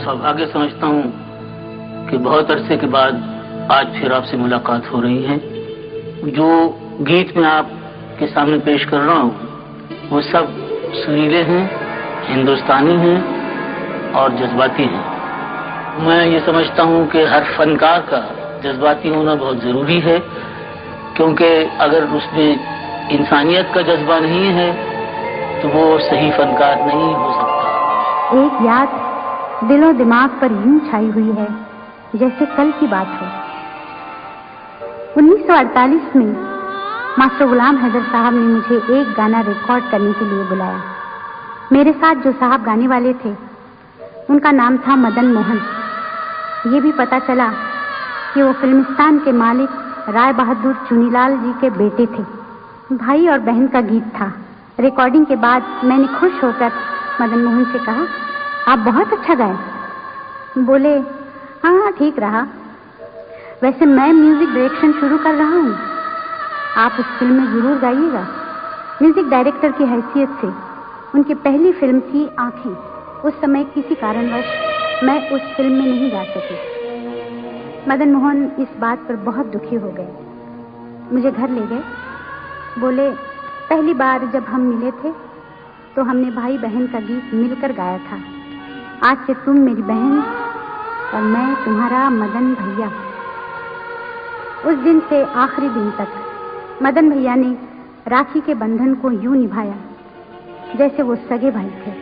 सौभाग्य समझता हूँ कि बहुत अरसे के बाद आज फिर आपसे मुलाकात हो रही है। जो गीत मैं आपके सामने पेश कर रहा हूँ वो सब सुरीले हैं, हिंदुस्तानी हैं और जज्बाती हैं। मैं ये समझता हूँ कि हर फनकार का जज्बाती होना बहुत ज़रूरी है, क्योंकि अगर उसमें इंसानियत का जज्बा नहीं है तो वो सही फनकार नहीं हो सकता। एक याद दिलो दिमाग पर यूं छाई हुई है जैसे कल की बात हो। 1948 में मास्टर गुलाम हैदर साहब ने मुझे एक गाना रिकॉर्ड करने के लिए बुलाया। मेरे साथ जो साहब गाने वाले थे उनका नाम था मदन मोहन। ये भी पता चला कि वो फिल्मिस्तान के मालिक राय बहादुर चुनीलाल जी के बेटे थे। भाई और बहन का गीत था। रिकॉर्डिंग के बाद मैंने खुश होकर मदन मोहन से कहा, आप बहुत अच्छा गाए। बोले, हाँ ठीक रहा। वैसे मैं म्यूजिक डायरेक्शन शुरू कर रहा हूँ, आप उस फिल्म में जरूर गाइएगा। म्यूजिक डायरेक्टर की हैसियत से उनकी पहली फिल्म थी आंखें। उस समय किसी कारणवश मैं उस फिल्म में नहीं गा सकी। मदन मोहन इस बात पर बहुत दुखी हो गए। मुझे घर ले गए। बोले, पहली बार जब हम मिले थे तो हमने भाई बहन का गीत मिलकर गाया था। आज से तुम मेरी बहन और मैं तुम्हारा मदन भैया। उस दिन से आखिरी दिन तक मदन भैया ने राखी के बंधन को यूं निभाया जैसे वो सगे भाई थे।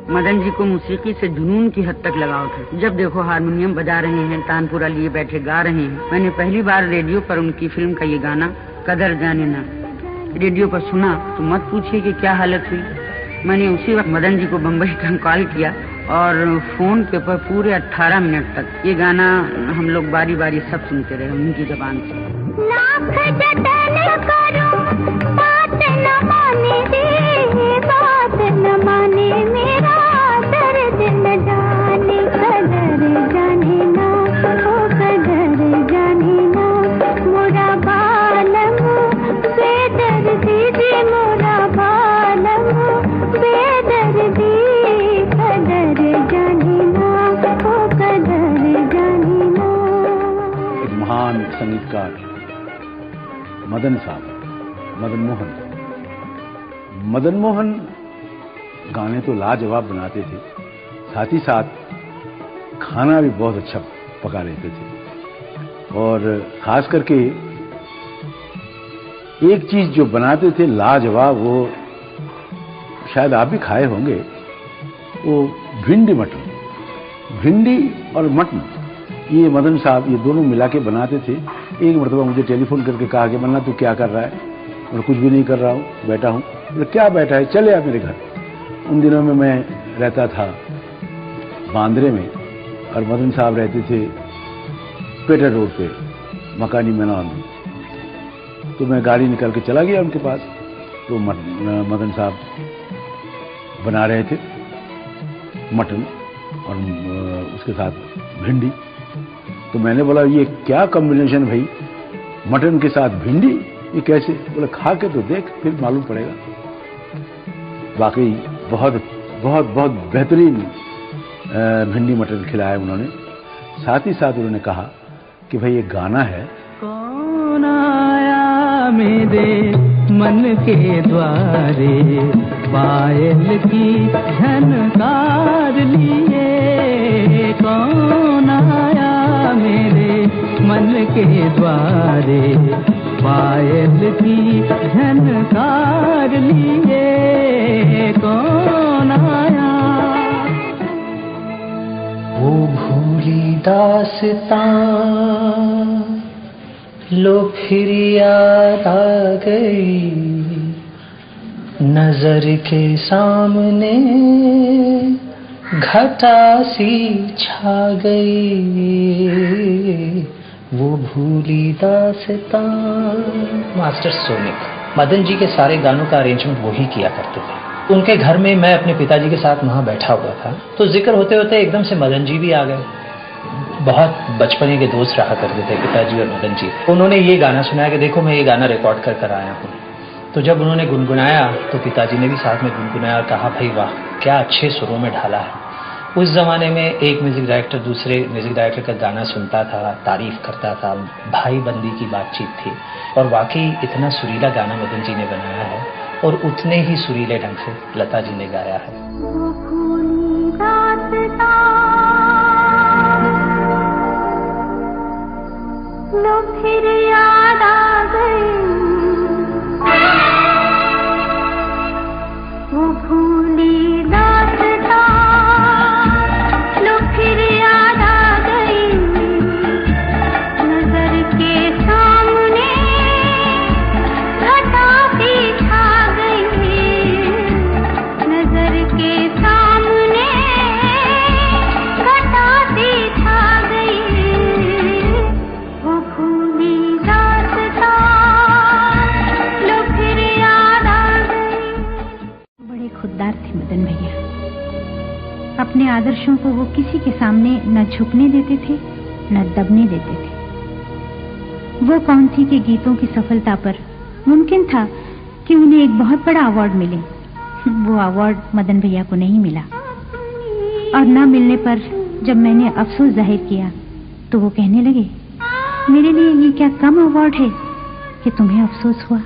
मदन जी को मौसीकी से जुनून की हद तक लगाव था। जब देखो हारमोनियम बजा रहे हैं, तानपुरा लिए बैठे गा रहे हैं। मैंने पहली बार रेडियो पर उनकी फिल्म का ये गाना कदर जाने ना रेडियो पर सुना तो मत पूछिए कि क्या हालत हुई। मैंने उसी वक्त मदन जी को बम्बई का कॉल किया और फोन के ऊपर पूरे 18 मिनट तक ये गाना हम लोग बारी बारी सब सुनते रहे उनकी जुबान से। बात न माने दे, बात न माने मेरा दर्द न जाने, कदर जाने ना, ओ कदर जाने ना, मोरा बालम बेदर्दी जी, मोरा बालम बेदर्दी, कदर जाने ना, ओ कदर जाने ना। एक महान संगीतकार मदन साहब, मदन मोहन गाने तो लाजवाब बनाते थे, साथ ही साथ खाना भी बहुत अच्छा पका लेते थे। और खास करके एक चीज जो बनाते थे लाजवाब, वो शायद आप भी खाए होंगे, वो भिंडी मटन। भिंडी और मटन ये मदन साहब ये दोनों मिला के बनाते थे एक मरतबा मुझे टेलीफोन करके कहा कि मन्ना तू क्या कर रहा है? और कुछ भी नहीं कर रहा हूँ, बैठा हूँ। बोले क्या बैठा है, चले आ मेरे घर। उन दिनों में मैं रहता था बांद्रे में और मदन साहब रहते थे पेटर रोड पे मकानी मैदान में। तो मैं गाड़ी निकाल के चला गया उनके पास। तो मदन साहब बना रहे थे मटन और उसके साथ भिंडी। तो मैंने बोला ये क्या कॉम्बिनेशन भाई, मटन के साथ भिंडी, ये कैसे? बोला खा के तो देख फिर मालूम पड़ेगा। वाकई बहुत बहुत बहुत बेहतरीन भिंडी मटन खिलाया उन्होंने। साथ ही साथ उन्होंने कहा कि भाई ये गाना है, कौन आया मेरे मन के द्वारे, पायल की झनकार लिए। कौन आया मेरे मन के द्वारे, पायल की झनकार लिए। कौन आया? वो भूली दास्तां लो फिर याद आ गई, नजर के सामने घटा सी छा गई। वो भूली दास्तां। मास्टर सोनिक, मदन जी के सारे गानों का अरेंजमेंट वो ही किया करते थे। उनके घर में मैं अपने पिताजी के साथ वहाँ बैठा हुआ था, तो जिक्र होते होते एकदम से मदन जी भी आ गए। बहुत बचपने के दोस्त रहा करते थे पिताजी और मदन जी। उन्होंने ये गाना सुनाया कि देखो मैं ये गाना रिकॉर्ड कर कर आया हूँ। तो जब उन्होंने गुनगुनाया तो पिताजी ने भी साथ में गुनगुनाया और कहा भाई वाह क्या अच्छे सुरों में ढाला है। उस जमाने में एक म्यूजिक डायरेक्टर दूसरे म्यूजिक डायरेक्टर का गाना सुनता था, तारीफ करता था, भाई बंदी की बातचीत थी। और वाकई इतना सुरीला गाना मदन जी ने बनाया है और उतने ही सुरीले ढंग से लता जी ने गाया है। लो फिर याद आ गई, वो भूली दास्तां लो फिर याद आ गई, नजर के सामने घटा सी छा गई। नजर के सामने घटा सी छा गई। वो भूली दास्तां लो फिर याद आ गई। बड़े खुददार थे मदन भैया। अपने आदर्शों को वो किसी के सामने न झुकने देते थे न दबने देते थे। वो कौंसी के गीतों की सफलता पर मुमकिन था कि उन्हें एक बहुत बड़ा अवार्ड मिले। वो अवार्ड मदन भैया को नहीं मिला और न मिलने पर जब मैंने अफसोस जाहिर किया तो वो कहने लगे मेरे लिए ये क्या कम अवार्ड है कि तुम्हें अफसोस हुआ।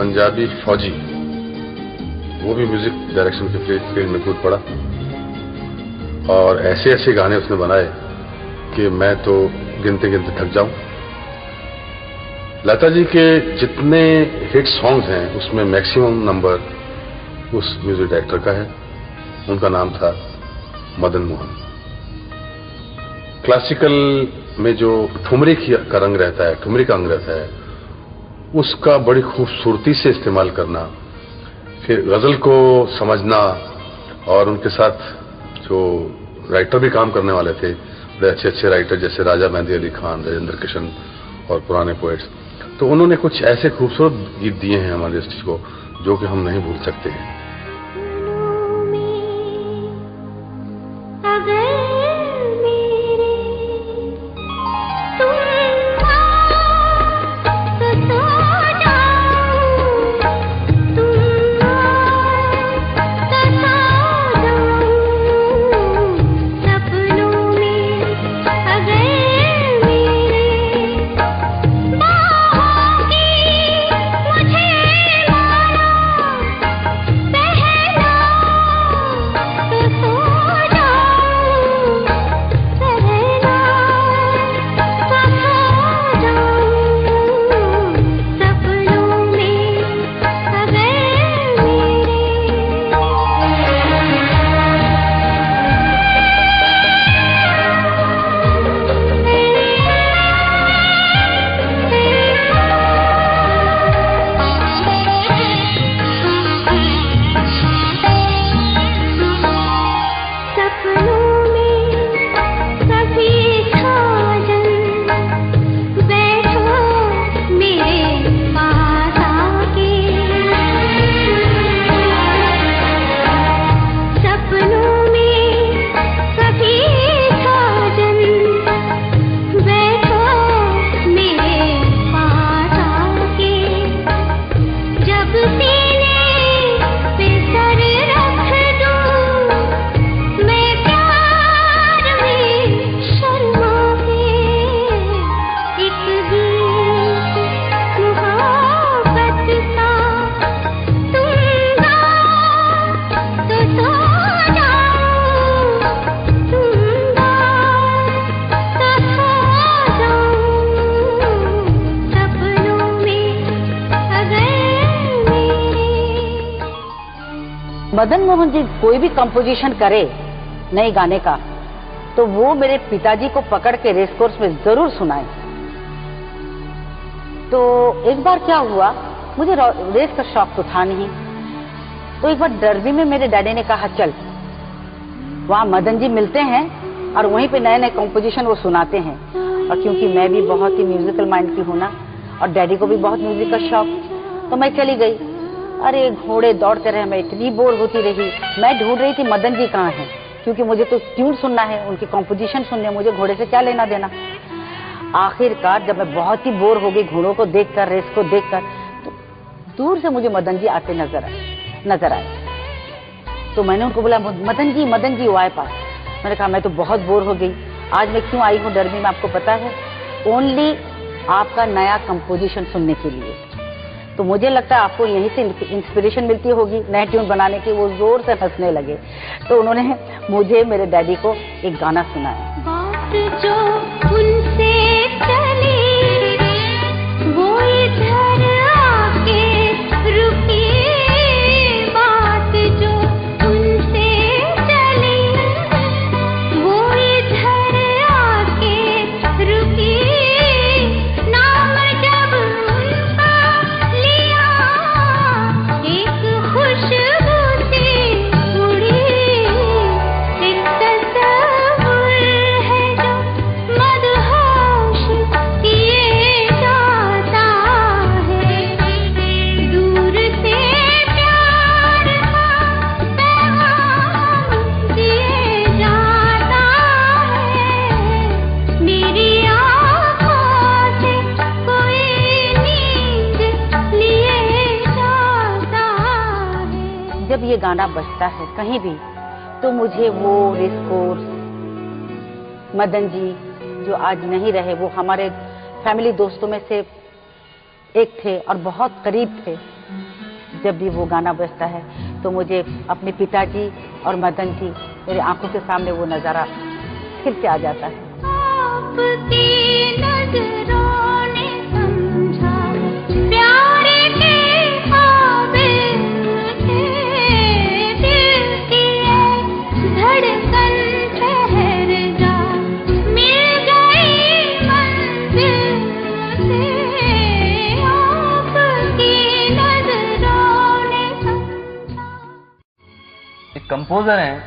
पंजाबी फौजी, वो भी म्यूजिक डायरेक्शन के फील्ड में कूद पड़ा और ऐसे ऐसे गाने उसने बनाए कि मैं तो गिनते गिनते थक जाऊं। लता जी के जितने हिट सॉन्ग्स हैं उसमें मैक्सिमम नंबर उस म्यूजिक डायरेक्टर का है। उनका नाम था मदन मोहन। क्लासिकल में जो ठुमरी का रंग रहता है, ठुमरी का अंग रहता है, उसका बड़ी खूबसूरती से इस्तेमाल करना, फिर गजल को समझना, और उनके साथ जो राइटर भी काम करने वाले थे, बड़े अच्छे अच्छे राइटर जैसे राजा मेहंदी अली खान, राजेंद्र किशन और पुराने पोएट्स, तो उन्होंने कुछ ऐसे खूबसूरत गीत दिए हैं हमारे इंडस्ट्री को जो कि हम नहीं भूल सकते हैं। मदन मोहन जी कोई भी कंपोजिशन करे नए गाने का तो वो मेरे पिताजी को पकड़ के रेस कोर्स में जरूर सुनाए। तो एक बार क्या हुआ, मुझे रेस का शौक तो था नहीं, तो एक बार डर्बी में मेरे डैडी ने कहा चल वहां मदन जी मिलते हैं और वहीं पे नए नए कंपोजिशन वो सुनाते हैं। और क्योंकि मैं भी बहुत ही म्यूजिकल माइंड की हूं ना, और डैडी को भी बहुत म्यूजिक का शौक, तो मैं चली गई। अरे घोड़े दौड़ते रहे, मैं इतनी बोर होती रही। मैं ढूंढ रही थी मदन जी कहाँ हैं, क्योंकि मुझे तो ट्यून सुनना है, उनकी कॉम्पोजिशन सुनने, मुझे घोड़े से क्या लेना देना। आखिरकार जब मैं बहुत ही बोर हो गई घोड़ों को देखकर, रेस को देखकर, तो दूर से मुझे मदन जी आते नजर आए। तो मैंने उनको बोला मदन जी वो आए पास। मैंने कहा मैं तो बहुत बोर हो गई, आज मैं क्यों आई हूँ डर्बी में आपको पता है? ओनली आपका नया कंपोजिशन सुनने के लिए। तो मुझे लगता है आपको यहीं से इंस्पिरेशन मिलती होगी नए ट्यून बनाने की। वो जोर से हंसने लगे। तो उन्होंने मुझे, मेरे डैडी को एक गाना सुनाया। बात जो उनसे चली वो इधर आके रुकी, बात जो उनसे चली वो इधर आके रुकी, नाम जब उनका लिया एक खुशबू सी उड़ी, एक तस्वीर है जो मदहोश किए जाता है, दूर से प्यार का पैगाम दिए जाता है, मेरी आँखों से कोई नींद लिए जाता है। जब ये गाना बजता है कहीं भी तो मुझे वो रेस कोर्स, मदन जी जो आज नहीं रहे, वो हमारे फैमिली दोस्तों में से एक थे और बहुत करीब थे। जब भी वो गाना बजता है तो मुझे अपने पिताजी और मदन जी मेरे आंखों के सामने वो नजारा फिर से आ जाता है। आपकी नजरों ने समझा प्यार के काबिल थे, दिल की धड़कन ठहर जा, मिल गई मंजिल से, आपकी नजरों ने समझा। एक कंपोजर हैं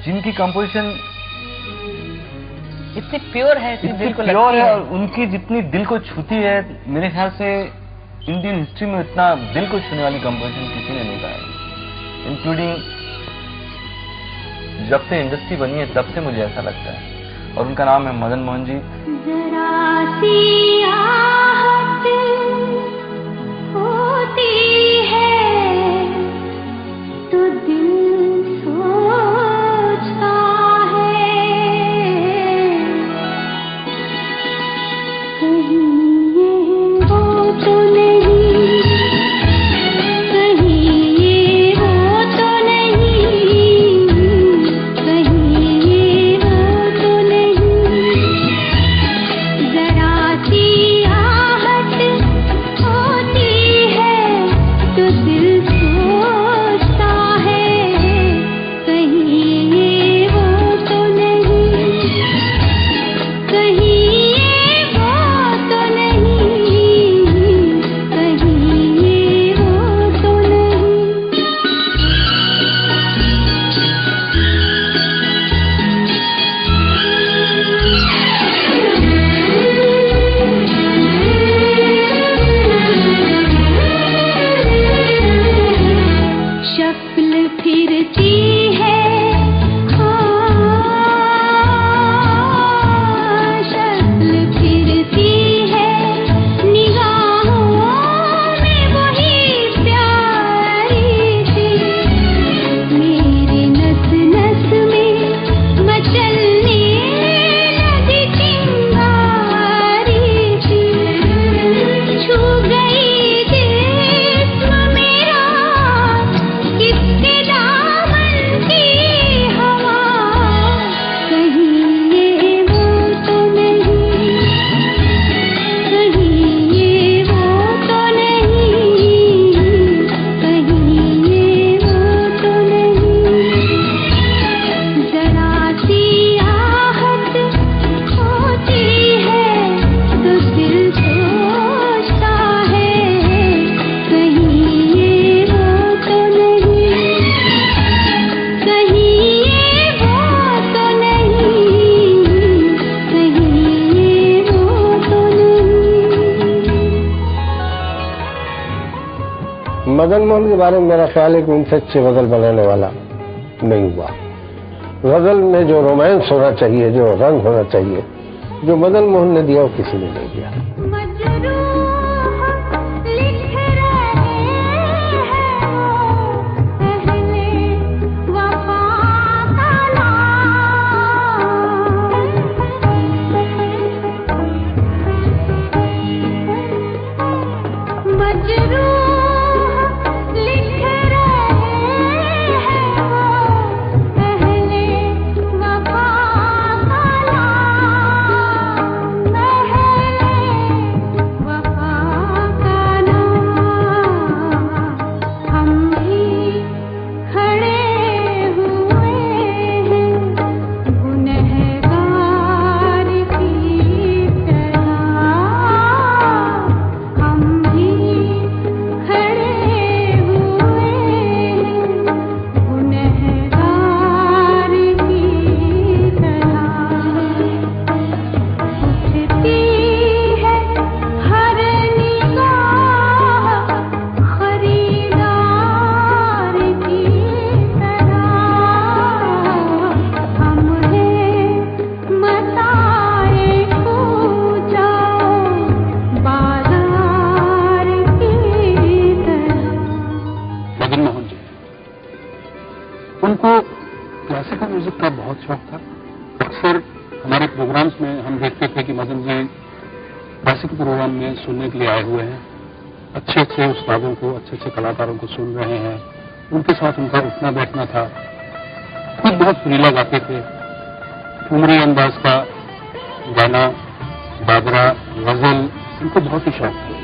जिनकी कंपोजिशन इतनी प्योर है, इतनी दिल को प्योर लगती है है। और उनकी जितनी दिल को छूती है, मेरे ख्याल से इंडियन हिस्ट्री में इतना दिल को छूने वाली कंपोजिशन किसी ने नहीं गाया, इंक्लूडिंग जब से इंडस्ट्री बनी है तब से मुझे ऐसा लगता है। और उनका नाम है मदन मोहन जी। जरा सी आहट होती है तो दिल सोचता है, कहीं ये वो तो नहीं, कहीं ये वो तो नहीं, कहीं ये वो तो नहीं, जरा सी आहट होती है तो दिल सोचता है, कहीं ये वो तो नहीं, कहीं ये वो तो नहीं, कहीं ये वो तो नहीं। शक्ल फिरती है, हाँ, शक्ल फिरती है, निगाहों में वही प्यारी सी, मेरे नस नस में मचलने लगी चिंगारी सी, छू गई जिस्म मेरा किसके दामन की हवा, कहीं ये वो तो नहीं, कहीं ये वो तो नहीं, कहीं ये वो तो नहीं, जरा सी आहट होती है तो दिल सोचता है, कहीं ये वो तो नहीं, कहीं ये वो तो नहीं, कहीं ये वो तो नहीं। मदन मोहन के बारे में मेरा ख्याल है कि उनसे अच्छी गजल बनाने वाला नहीं हुआ। गजल में जो रोमांस होना चाहिए, जो रंग होना चाहिए, जो मदन मोहन ने दिया वो किसी ने नहीं दिया। मजरूह लिख रहे हैं वो पहले वफा का नाम, मजरूह लिख रहे हैं वो पहले वफा का नाम, पहले वफा का नाम, हम भी खड़े हुए हैं गुनहगार की तरह, हम भी खड़े हुए हैं गुनहगार की तरह, उठती है हर निगाह खरीदार की तरह, हम हैं मताए पूजा बाजार की तरह। मदन मोहन जी, उनको क्लासिकल म्यूजिक का बहुत शौक था। अक्सर हमारे प्रोग्राम्स में हम देखते थे कि मदन जी क्लासिकल प्रोग्राम में सुनने के लिए आए हुए हैं। अच्छे अच्छे उस्तादों को, अच्छे अच्छे कलाकारों को सुन रहे हैं। उनके साथ उनका उठना बैठना था। खुद बहुत सुरीला गाते थे। ठुमरी अंदाज का गाना, बाबरा, गजल, उनको बहुत ही शौक था।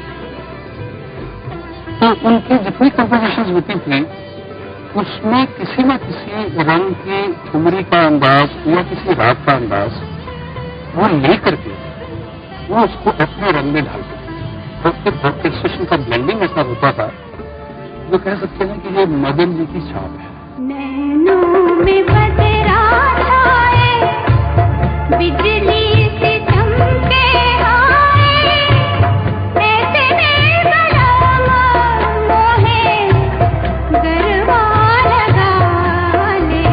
तो उनकी जितनी कंपोजिशन होती थी उसमें किसी न किसी रंग की ठुमरी का अंदाज या किसी राग का अंदाज वो लेकर के वो उसको अपने रंग में ढालते थे। तो एक ऑर्केस्ट्रेशन का ब्लेंडिंग ऐसा होता था जो कह सकते हैं कि ये मदन जी की छाप है। नैनों में बदरा छाए, बिजली से चमके आए, ऐसे में बड़ा मोहे गरबा लगा ले।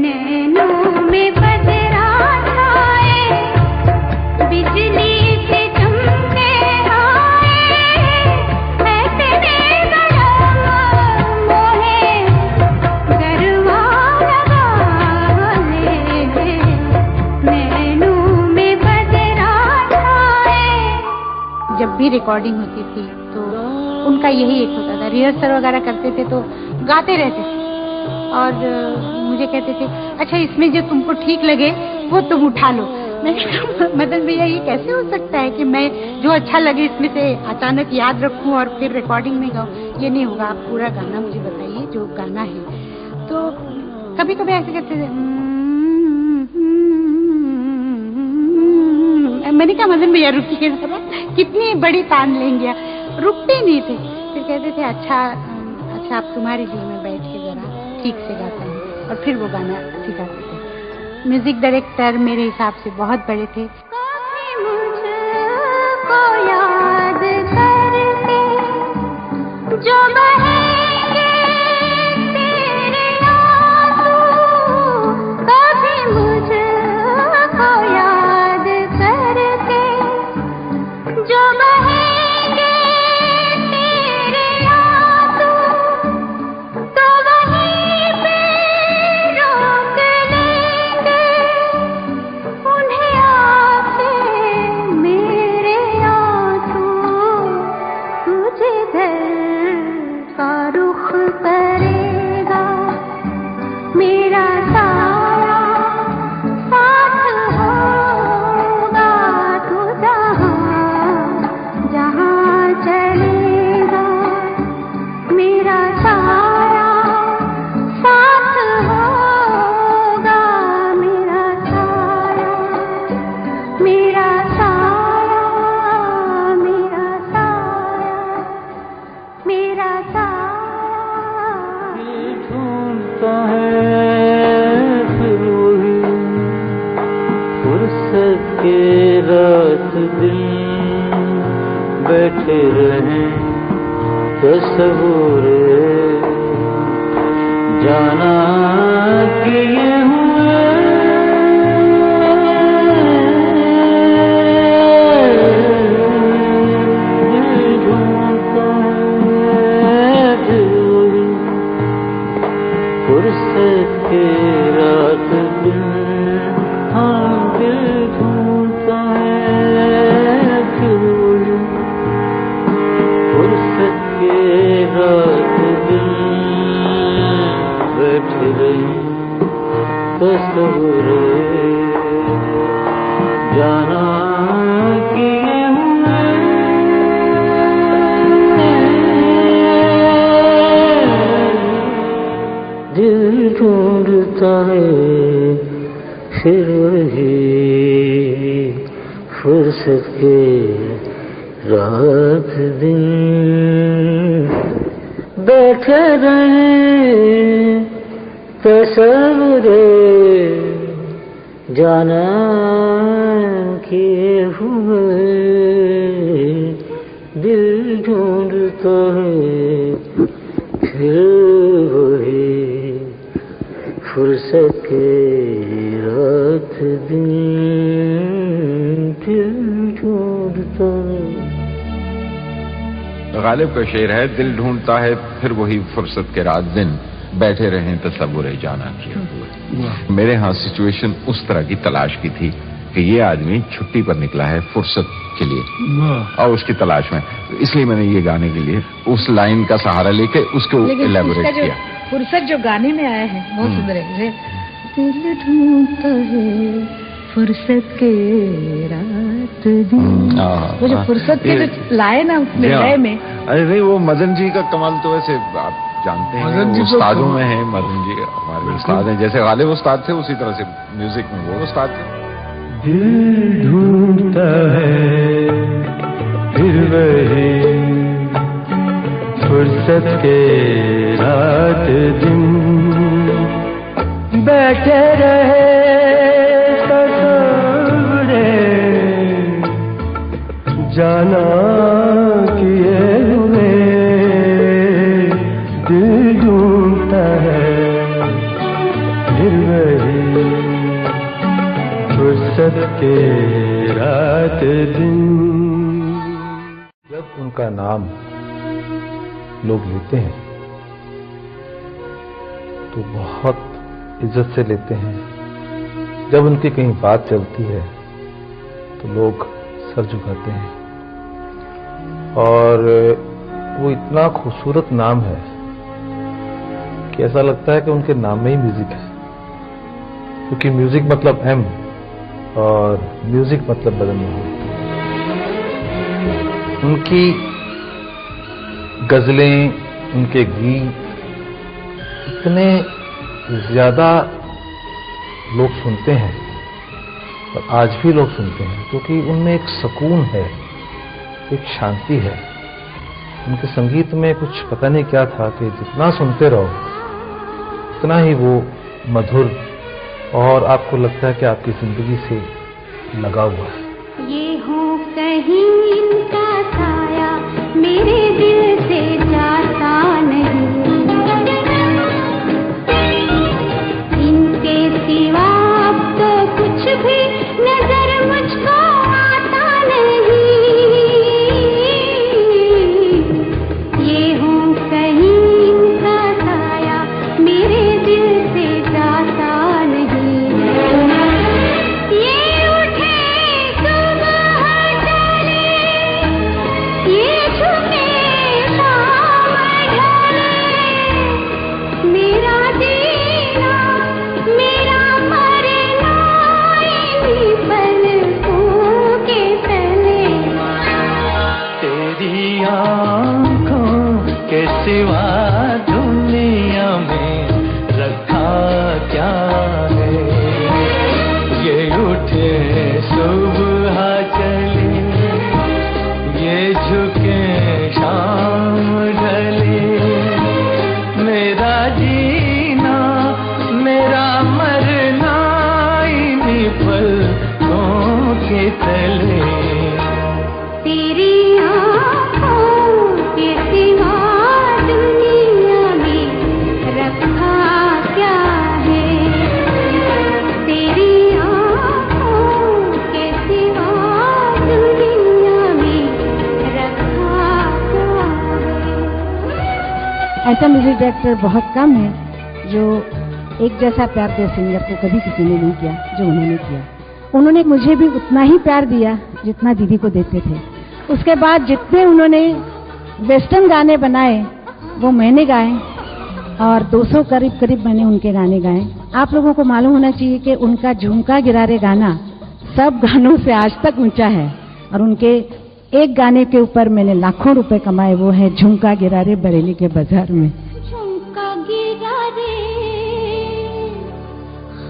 नैनों में बदरा छाए, बिजली से चमके आए, ऐसे में बड़ा मोहे गरबा लगा ले। नैनों में बदरा छाए। जब भी रिकॉर्डिंग होती थी तो उनका यही एक होता था, रिहर्सल वगैरह करते थे तो गाते रहते थे और मुझे कहते थे अच्छा इसमें जो तुमको ठीक लगे वो तुम उठा लो। मैंने कहा मदन भैया ये कैसे हो सकता है कि मैं जो अच्छा लगे इसमें से अचानक याद रखूं और फिर रिकॉर्डिंग में गाऊं, ये नहीं होगा, आप पूरा गाना मुझे बताइए जो गाना है। तो कभी कभी ऐसे कहते थे मैंने कहा मदन भैया रुकिए जरा, कितनी बड़ी तान लेंगे, रुकते ही नहीं थे। फिर कहते थे अच्छा आप तुम्हारी दिल में बैठ के जरा ठीक से गाता हूँ, और फिर वो गाना सिखाते थे। म्यूजिक डायरेक्टर मेरे हिसाब से बहुत बड़े थे। कभी मुझको याद करके जो बहेंगे तेरे आंसू, कभी मुझको याद करके जो बहेंगे तेरे आंसू, तो वहीं पे रोक लेंगे उन्हें आके मेरे आंसू। तुझे घर का रुख करेगा मेरा सारा साथ होगा, तू जहाँ चलेगा मेरा सारा साथ होगा, मेरा सारा मेरा सारा मेरा सारा मेरा सारा। ढूंढता है फिर वही फुर्सत के रात दिन, बैठे रहे तस्वुर जाना किए हुए। दिल ढूंढता है फिर वही फुर्सत के रात दिन, हाँ दिल ढूंढता है फिर वही फुर्सत के रात दिन, बैठे रहे तस्वुर जाना किए हुए। दिल ढूंढता है फिर वही फुर्सत के रात दिन, बैठे रहे तस्वुर जाना किए हुए। दिल ढूंढता है फिर वही फुर्सत के रात दिन, दिल ढूंढता है। गालिब का शेर है, दिल ढूंढता है फिर वही फुर्सत के रात दिन, बैठे रहें तसव्वुर जाना किए हुए। मेरे यहाँ सिचुएशन उस तरह की तलाश की थी कि ये आदमी छुट्टी पर निकला है फुर्सत के लिए और उसकी तलाश में, इसलिए मैंने ये गाने के लिए उस लाइन का सहारा लेके उसको इलेबोरेट किया। फुर्सत जो गाने में आया है बहुत सुंदर है। दिल ढूंढता है फुर्सत के रात दिन, वो जो फुर्सत के जो लाए ना उसमें लय में। अरे नहीं, वो मदन जी का कमाल तो वैसे आप जानते हैं, उस्तादों में है। मदन जी हमारे उस्ताद हैं, जैसे गालिब उस्ताद थे उसी तरह से म्यूजिक में वो उस्ताद थे। दिल ढूंढता है फिर वही फुर्सत के रात दिन, बैठे रहे तस्वीरे जाना किए हुए, दिल ढूंढता है फिर वही फुर्सत के रात दिन। जब उनका नाम लोग लेते हैं तो बहुत इज्जत से लेते हैं। जब उनकी कहीं बात चलती है तो लोग सर झुकाते हैं, और वो इतना खूबसूरत नाम है कि ऐसा लगता है कि उनके नाम में ही म्यूजिक है, क्योंकि म्यूजिक मतलब एम और म्यूजिक मतलब मदन मोहन। उनकी गजलें, उनके गीत इतने ज्यादा लोग सुनते हैं और आज भी लोग सुनते हैं, क्योंकि उनमें एक सुकून है, एक शांति है। उनके संगीत में कुछ पता नहीं क्या था कि जितना सुनते रहो उतना ही वो मधुर, और आपको लगता है कि आपकी जिंदगी से लगा हुआ है। ये हो कहीं इनका साया मेरे दिल से जाता नहीं, इनके सिवा अब तो कुछ भी नजर मुझको आता नहीं। ये हो कहीं इनका साया मेरे दिल से जाता नहीं। ये उठे सुबह चले, ये झुके शाम ढले, मेरा जीना मेरा मरना इन्हीं पलकों के तले। तेरी आँखों के सिवा दुनिया में रखा क्या है, ये उठे सुबह चले, ये झुके शाम ढले, मेरा जीना मेरा मरना इन्हीं पलकों के तले। तेरी आँखों के सिवा दुनिया में रखा क्या है, तेरी आँखों के सिवा दुनिया में रखा क्या है। ऐसा म्यूजिक डायरेक्टर बहुत कम है जो एक जैसा प्यार दे सिंगर को कभी किसी ने नहीं किया जो उन्होंने किया। उन्होंने मुझे भी उतना ही प्यार दिया जितना दीदी को देते थे। उसके बाद जितने उन्होंने वेस्टर्न गाने बनाए वो मैंने गाए, और 200 करीब मैंने उनके गाने गाए। आप लोगों को मालूम होना चाहिए कि उनका झुमका गिरा रे गाना सब गानों से आज तक ऊंचा है, और उनके एक गाने के ऊपर मैंने लाखों रुपए कमाए, वो है झुमका गिरा रे बरेली के बाजार में। झुमका गिरा रे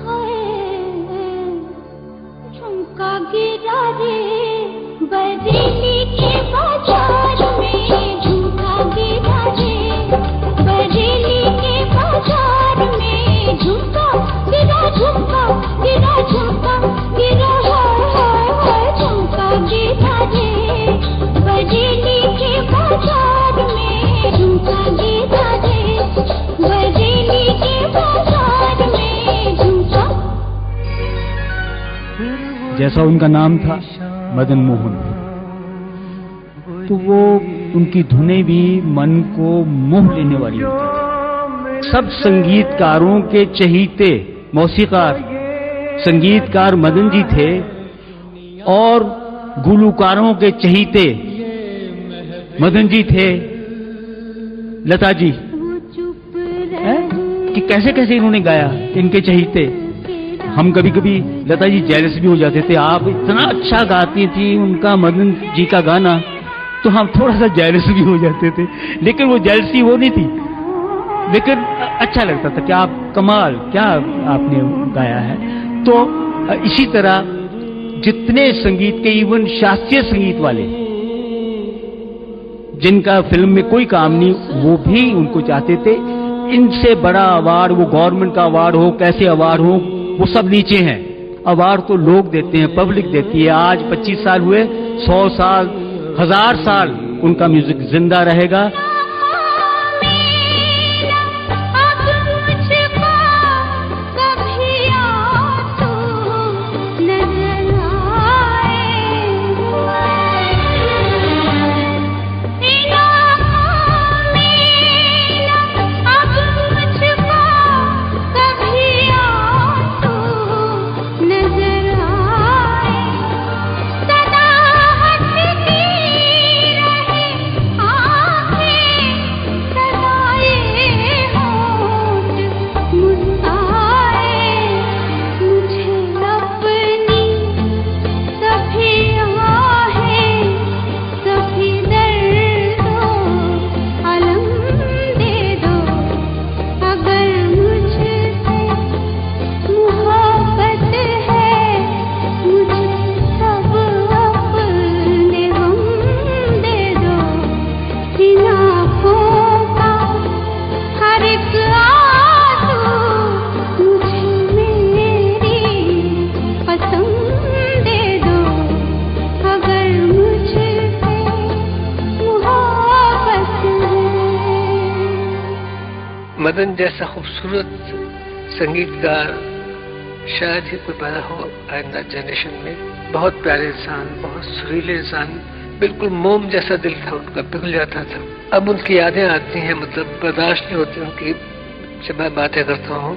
हाय, झुमका गिरा रे बरेली के बाजार में, झुमका गिरा रे बरेली के बाजार में, झुमका गिरा झुमका गिरा झुमका गिरा हाय, झुमका गिरा रे बरेली के बाजार में, झुमका गिरा रे बरेली के बाजार में, झुमका। जैसा उनका नाम था मदन मोहन, तो वो उनकी धुनें भी मन को मोह लेने वाली होती थी। सब संगीतकारों के चहीते मौसीकार संगीतकार मदन जी थे, और गुलकारों के चहीते मदन जी थे, लता जी कि कैसे कैसे इन्होंने गाया, इनके चहीते। हम कभी कभी लता जी जेलस भी हो जाते थे, आप इतना अच्छा गाती थी उनका मदन जी का गाना, तो हम थोड़ा सा जेलस भी हो जाते थे, लेकिन वो जेलसी वो नहीं थी, लेकिन अच्छा लगता था कि आप कमाल, क्या आपने गाया है। तो इसी तरह जितने संगीत के, इवन शास्त्रीय संगीत वाले जिनका फिल्म में कोई काम नहीं, वो भी उनको चाहते थे इनसे बड़ा अवार्ड, वो गवर्नमेंट का अवार्ड हो, कैसे अवार्ड हो, वो सब नीचे हैं। अवार्ड तो लोग देते हैं, पब्लिक देती है। आज 25 साल हुए, 100 साल, 1000 साल उनका म्यूजिक जिंदा रहेगा। मदन जैसा खूबसूरत संगीतकार शायद ही कोई पैदा हो आइंदा जनरेशन में। बहुत प्यारे इंसान, बहुत सुरीले इंसान, बिल्कुल मोम जैसा दिल था उनका, पिघल जाता था। अब उनकी यादें आती हैं, मतलब बर्दाश्त नहीं होती उनकी जब मैं बातें करता हूँ।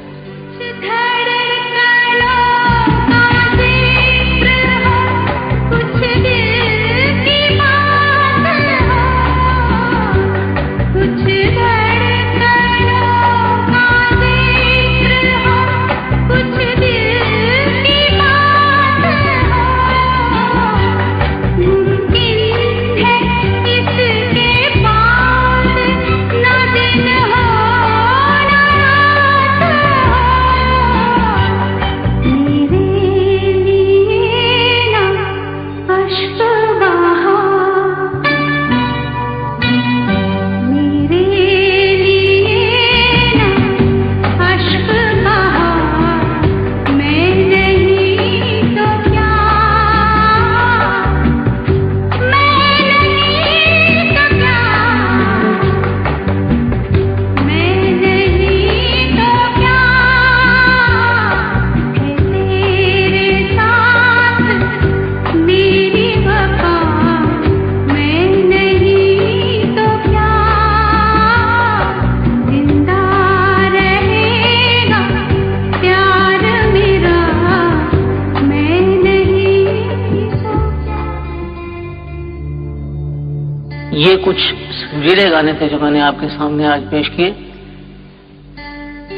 ये कुछ सुरीले गाने थे जो मैंने आपके सामने आज पेश किए,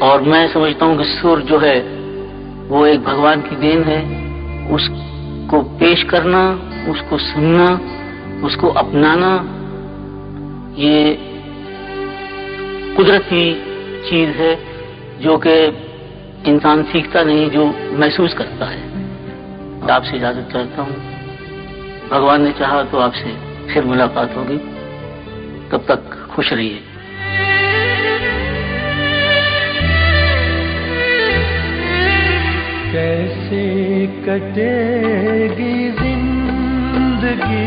और मैं समझता हूँ कि सुर जो है वो एक भगवान की देन है। उसको पेश करना, उसको सुनना, उसको अपनाना, ये कुदरती चीज है जो कि इंसान सीखता नहीं, जो महसूस करता है। आपसे इजाजत चाहता हूँ, भगवान ने चाहा तो आपसे फिर मुलाकात होगी, तब तक खुश रहिए। कैसे कटेगी जिंदगी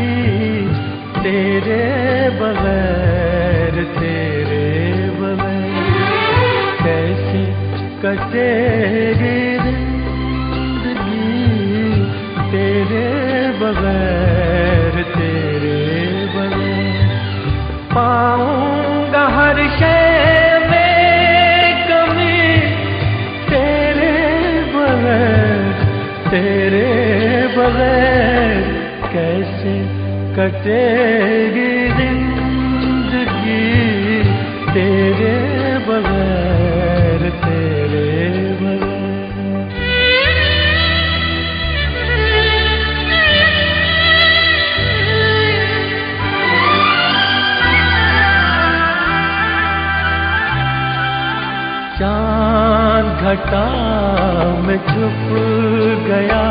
तेरे बगैर, तेरे बगैर कैसे कटेगी जिंदगी तेरे बगैर, तेरे बगैर। पाऊंगा हर शय में कमी तेरे बगैर, तेरे बगैर। कैसे कटेगी जिंदगी तेरे बगैर, तेरे बगैर। चांद घटा में छुप गया,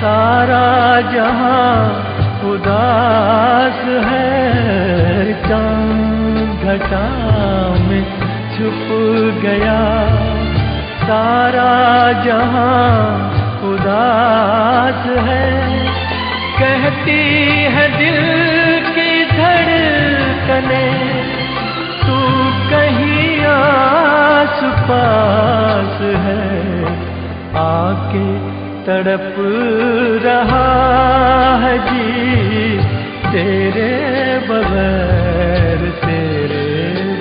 सारा जहां उदास है। चांद घटा में छुप गया, सारा जहां उदास है। कहती है दिल की धड़कनें, तू कहीं आस पास है। आके तड़प रहा है जी तेरे बगैर, तेरे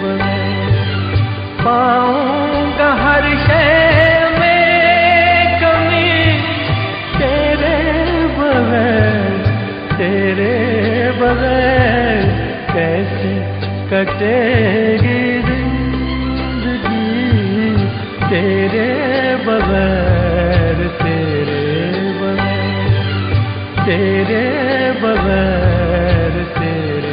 बगैर। पाऊंगा हर शय में कमी तेरे बगैर, तेरे बगैर। कैसे कटेगी जिंदगी तेरे बगैर, तेरे बगैर, तेरे बगैर, तेरे